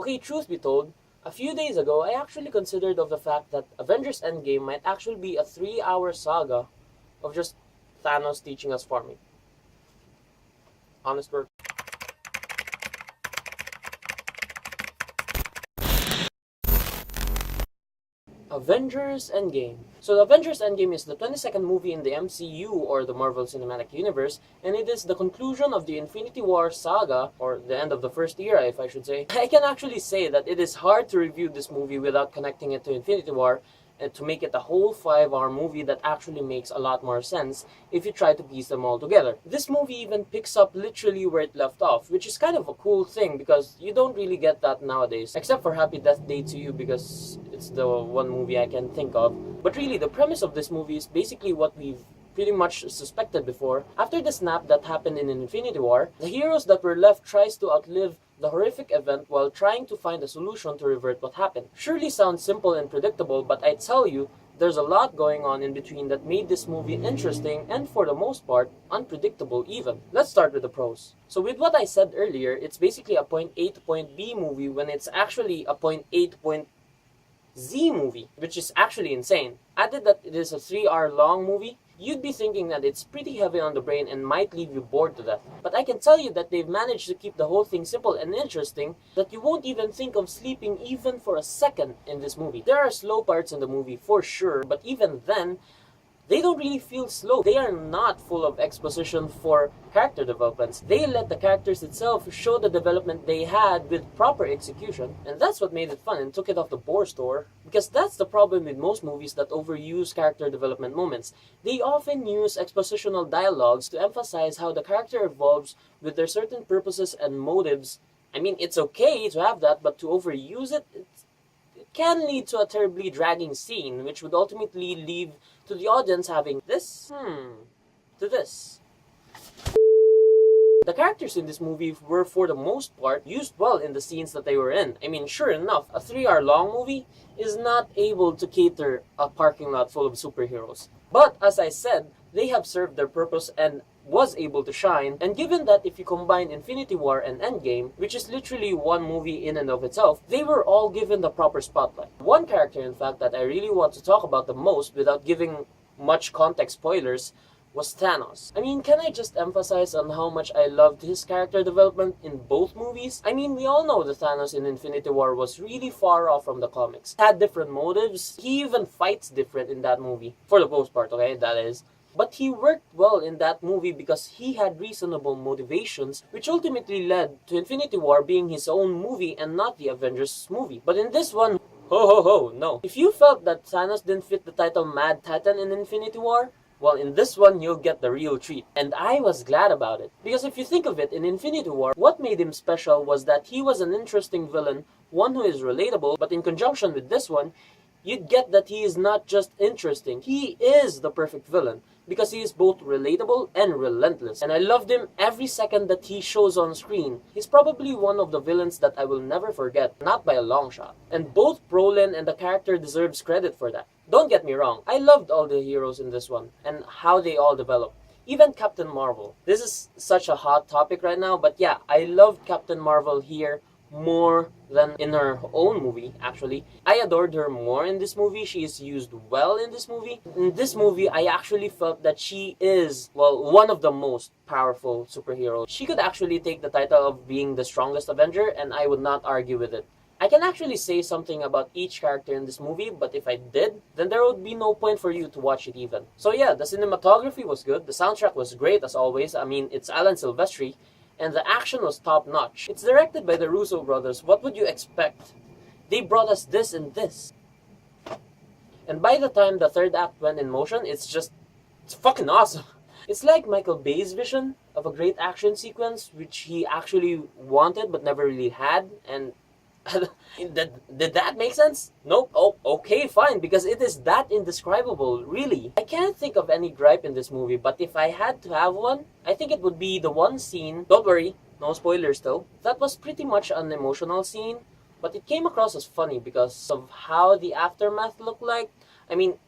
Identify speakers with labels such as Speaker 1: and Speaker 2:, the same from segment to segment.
Speaker 1: Okay, truth be told, a few days ago, I actually considered of the fact that Avengers Endgame might actually be a 3-hour saga of just Thanos teaching us farming. Honest work. Avengers Endgame. So the Avengers Endgame is the 22nd movie in the MCU or the Marvel Cinematic Universe, and it is the conclusion of the Infinity War saga, or the end of the first era if I should say. I can actually say that it is hard to review this movie without connecting it to Infinity War, and to make it a whole 5-hour movie that actually makes a lot more sense if you try to piece them all together. This movie even picks up literally where it left off, which is kind of a cool thing because you don't really get that nowadays, except for Happy Death Day to You because it's the one movie I can think of. But really, the premise of this movie is basically what we've pretty much suspected before. After the snap that happened in Infinity War, the heroes that were left tries to outlive the horrific event while trying to find a solution to revert what happened. Surely sounds simple and predictable, but I tell you, there's a lot going on in between that made this movie interesting and, for the most part, unpredictable even. Let's start with the pros. So with what I said earlier, it's basically a point A to point B movie when it's actually a point A to point Z movie, which is actually insane. Added that it is a 3-hour long movie, you'd be thinking that it's pretty heavy on the brain and might leave you bored to death. But I can tell you that they've managed to keep the whole thing simple and interesting that you won't even think of sleeping even for a second in this movie. There are slow parts in the movie for sure, but even then, they don't really feel slow. They are not full of exposition for character developments. They let the characters itself show the development they had with proper execution. And that's what made it fun and took it off the bore store. Because that's the problem with most movies that overuse character development moments. They often use expositional dialogues to emphasize how the character evolves with their certain purposes and motives. I mean, it's okay to have that, but to overuse it, it can lead to a terribly dragging scene, which would ultimately leave to the audience having this, to this. The characters in this movie were, for the most part, used well in the scenes that they were in. I mean, sure enough, a 3-hour long movie is not able to cater a parking lot full of superheroes. But, as I said, they have served their purpose and was able to shine, and given that if you combine Infinity War and Endgame, which is literally one movie in and of itself, they were all given the proper spotlight. One character, in fact, that I really want to talk about the most without giving much context spoilers was Thanos. I mean, can I just emphasize on how much I loved his character development in both movies? I mean, we all know the Thanos in Infinity War was really far off from the comics. Had different motives, he even fights different in that movie. For the most part, okay, that is. But he worked well in that movie because he had reasonable motivations, which ultimately led to Infinity War being his own movie and not the Avengers movie. But in this one, no. If you felt that Thanos didn't fit the title Mad Titan in Infinity War, well, in this one, you'll get the real treat. And I was glad about it. Because if you think of it, in Infinity War, what made him special was that he was an interesting villain, one who is relatable, but in conjunction with this one, you'd get that he is not just interesting, he is the perfect villain. Because he is both relatable and relentless. And I loved him every second that he shows on screen. He's probably one of the villains that I will never forget, not by a long shot. And both Brolin and the character deserves credit for that. Don't get me wrong, I loved all the heroes in this one, and how they all developed. Even Captain Marvel. This is such a hot topic right now, but yeah, I loved Captain Marvel here more than in her own movie, actually. I adored her more in this movie. She is used well in this movie. In this movie, I actually felt that she is, well, one of the most powerful superheroes. She could actually take the title of being the strongest Avenger, and I would not argue with it. I can actually say something about each character in this movie, but if I did, then there would be no point for you to watch it even. So yeah, the cinematography was good, the soundtrack was great as always. I mean, it's Alan Silvestri, and the action was top-notch. It's directed by the Russo brothers. What would you expect? They brought us this and this. And by the time the third act went in motion, it's fucking awesome. It's like Michael Bay's vision of a great action sequence, which he actually wanted but never really had, and did that make sense? Nope. Oh, okay, fine, because it is that indescribable, really. I can't think of any gripe in this movie, but if I had to have one, I think it would be the one scene, don't worry, no spoilers though, that was pretty much an emotional scene, but it came across as funny because of how the aftermath looked like. I mean,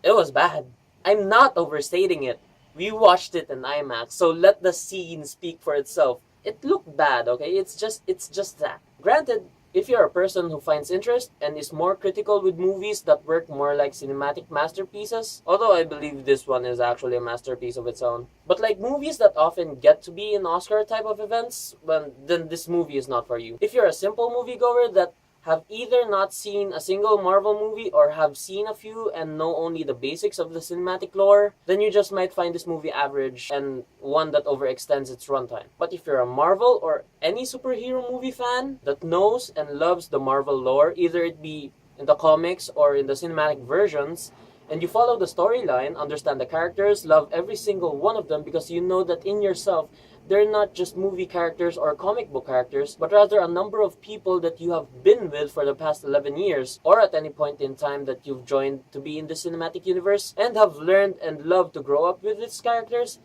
Speaker 1: it was bad. I'm not overstating it. We watched it in IMAX, so let the scene speak for itself. It looked bad, okay? It's just that. Granted, If you're a person who finds interest and is more critical with movies that work more like cinematic masterpieces, although I believe this one is actually a masterpiece of its own, but like movies that often get to be in Oscar type of events, well, then this movie is not for you. If you're a simple moviegoer that have either not seen a single Marvel movie or have seen a few and know only the basics of the cinematic lore, then you just might find this movie average and one that overextends its runtime. But if you're a Marvel or any superhero movie fan that knows and loves the Marvel lore, either it be in the comics or in the cinematic versions, and you follow the storyline, understand the characters, love every single one of them because you know that in yourself, they're not just movie characters or comic book characters, but rather a number of people that you have been with for the past 11 years, or at any point in time that you've joined to be in the cinematic universe, and have learned and loved to grow up with its characters.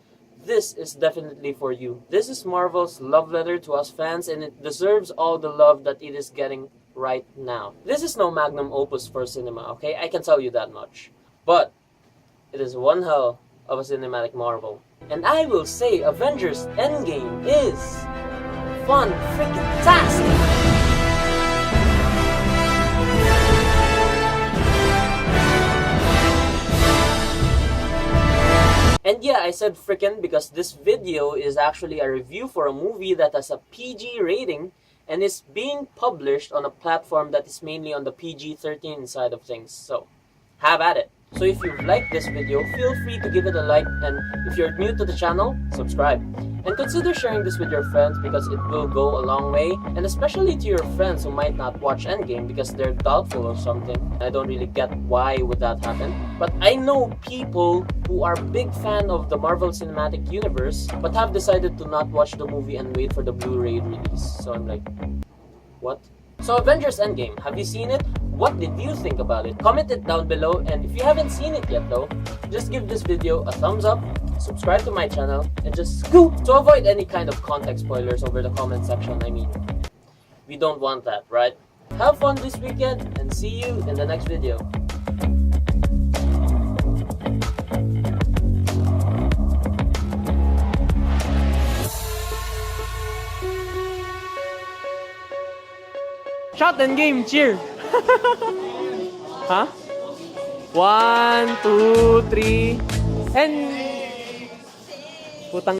Speaker 1: This is definitely for you. This is Marvel's love letter to us fans, and it deserves all the love that it is getting right now. This is no magnum opus for cinema, okay? I can tell you that much. But it is one hell of a cinematic marvel. And I will say Avengers Endgame is fun freaking tastic! And yeah, I said frickin' because this video is actually a review for a movie that has a PG rating and is being published on a platform that is mainly on the PG-13 side of things. So, have at it! So if you liked this video, feel free to give it a like, and if you're new to the channel, subscribe. And consider sharing this with your friends because it will go a long way, and especially to your friends who might not watch Endgame because they're doubtful of something. I don't really get why would that happen, but I know people who are big fan of the Marvel Cinematic Universe but have decided to not watch the movie and wait for the Blu-ray release. So I'm like, what? So Avengers Endgame, have you seen it? What did you think about it? Comment it down below, and if you haven't seen it yet though, just give this video a thumbs up, subscribe to my channel, and just scoop to avoid any kind of context spoilers over the comment section. I mean, we don't want that, right? Have fun this weekend, and see you in the next video.
Speaker 2: Shot and game, cheer! Huh? 1, 2, 3, and... Putang